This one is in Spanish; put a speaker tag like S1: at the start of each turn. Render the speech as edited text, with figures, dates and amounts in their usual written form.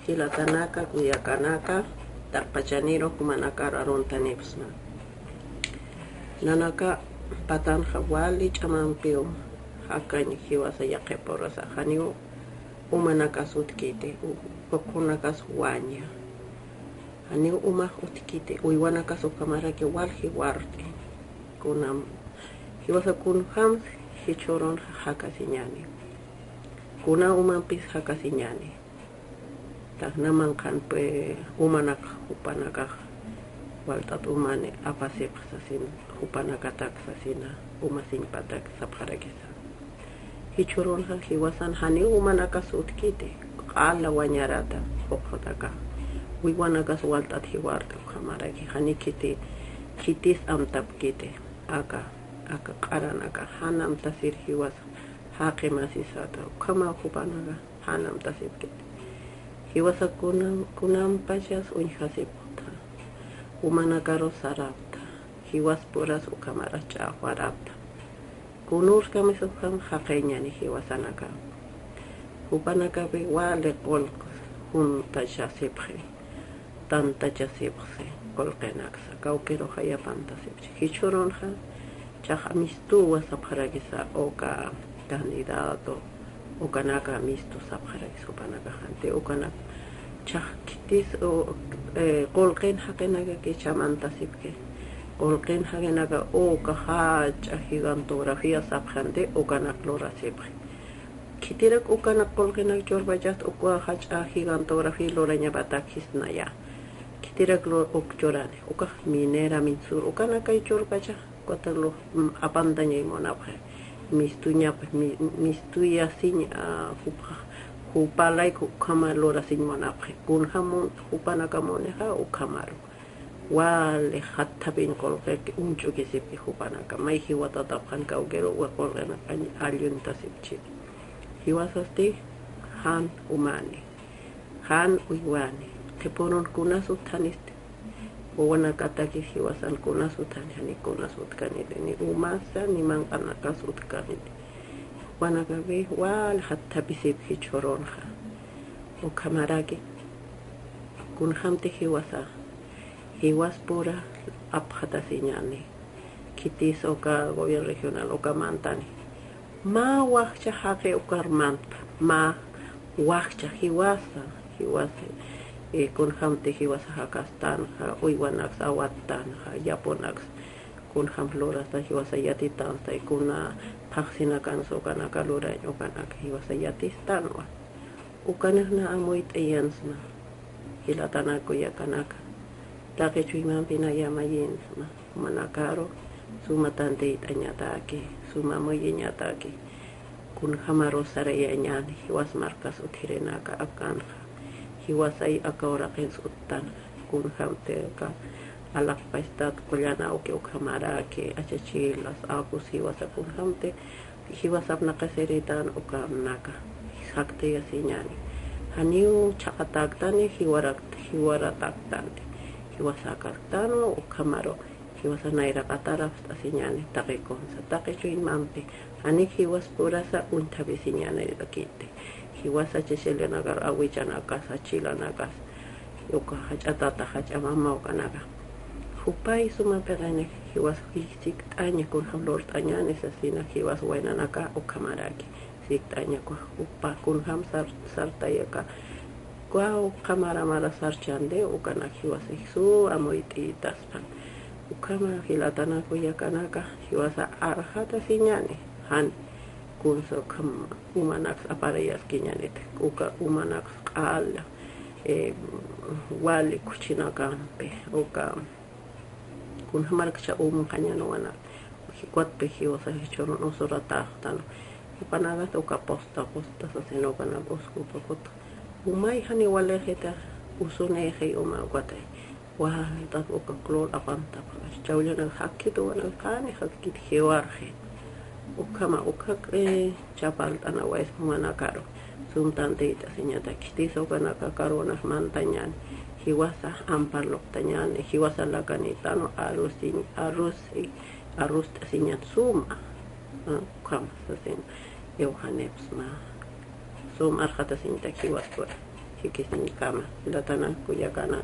S1: hilatanaka kuyakanaka tarpachaniro kumanaka arontanipsna nanaka patan hawali chamampio hakani hiwasa yaqeporasa haniu umanakas utkite ukunakas wanya haniu umah utkite uywanakas ukamarake walhi warte kunam hiwasa kunham hichoron hakasiñani kuna umampis hakasiñani tak naman kan pe umanak upanaka waltat umane apasip sasin upanakatak sasina umasin patak sapharakisa hichoron hiwasan hani umanakas utkite qala wanyarata hokotaka uywanakas waltat hiwarte ukamarake hani kite kitis amtap kite aka qaranaka hanam tasir hiwas haqimasisata kama khupanaga hanam tasir kite hiwasa kunam pachas unhasipta umanakaro sarapta hiwas puras ukamara chaqwarapta kunur kamisukam haqeñani hiwasanaka upanaka be wale qol junta chasipje tanta chasipje qolqenaksa kaukero hayapanta sipche hichoronja chaqamistu wasapharagisa oka candidato okanaka mistu sapharagisa upanaka hante okanak chaqkitis o qolqen haqenaga que chamanta sipke qolqen haqenaga oka hacha gigantografía saphante okanak lora sipje kitirak okanak qolqenak chorbajat okwa hacha gigantografía loraña batakisnaya kitirak lo okchorane oka minera minsur okanaka chorbaja kotalo apantaña imonapje mistuya sin hupalay kama lora sin monapje kunhamun hupanaka moneja o kamaro wale hattabin kolke unchu que se hupanaka mai hiwata tapkan kaugero wa kolena alyunta sipchi hiwasasti han umani han uywani te ponon kunasu taniste wana kataki hiwasan kunasutan hani kunasutkanite ni umasa ni manqanakas utkanite wana gabe wal hatta bisib hichoronja o kamaraki kunhamte hiwasa hiwas pura abhata siñani kitis oka gobierno regional oka mantani ma wahcha haqe ukarmanta ma wahcha hiwasa kunhamte hiwasa hakastan uywanax awatan yaponax kunham lorasta hiwasa yatitan tay kuna paxinakan sokanaka lorañ okanaka hiwasa yatistanwa ukanahna amoit ayansna hilatanako yakanaka take chuimampina yamayinsna manakaro sumatante itañataki sumamoyiñataki kunhamaro sarayañani hiwas markas uthirenaka akanja hiwasay akauraqins uttan kunhamte ka alaqpaistat kullana uke ukhamarake achachilas akus hiwasa kunhamte hiwasapna qasiritan ukamnaka sakte yasiñani haniu chaqataktani hiwarataktante hiwasakaktano ukhamaro hiwasanayra qataraf asiñani taqikonsa taqichuinmanpi hani hiwas purasa unthabisiñani rakite hiwasa cheselenagar awichanakas achilanakas yoka hach'atata hach'amama ukanaga hupay sumapegane hiwas hisiktaña kunham lort'añani sasina hiwas waynanaka ukamaraki siktaña upa kunham sartayaka kwa kamaramara sarchande ukanak hiwas su amoyt'itaspan ukama hilatanako yakanaka hiwasa arhata siñani han kunso kam umanax aparayas kiñanit uka umanax qala wali kuchina kampe uka kun hamarkcha kañano wana hikwatpe hiwasa hichoron osorata tano upanagat uka posta saseno kana bosku pakot umay hani walejeta usuneje uma kwate wa tat uka klor apanta chawlena hakito wana kane hakit hiwarje ukama ukak chapal tanawais manakaro sumtante ita señata kitiso kanaka karona mantañan hiwasa amparlok tañan hiwasa lakanitano arus siñat suma kam sasin yohanepsma sum arhata sinta hiwas por hikisin kama latana kuyakana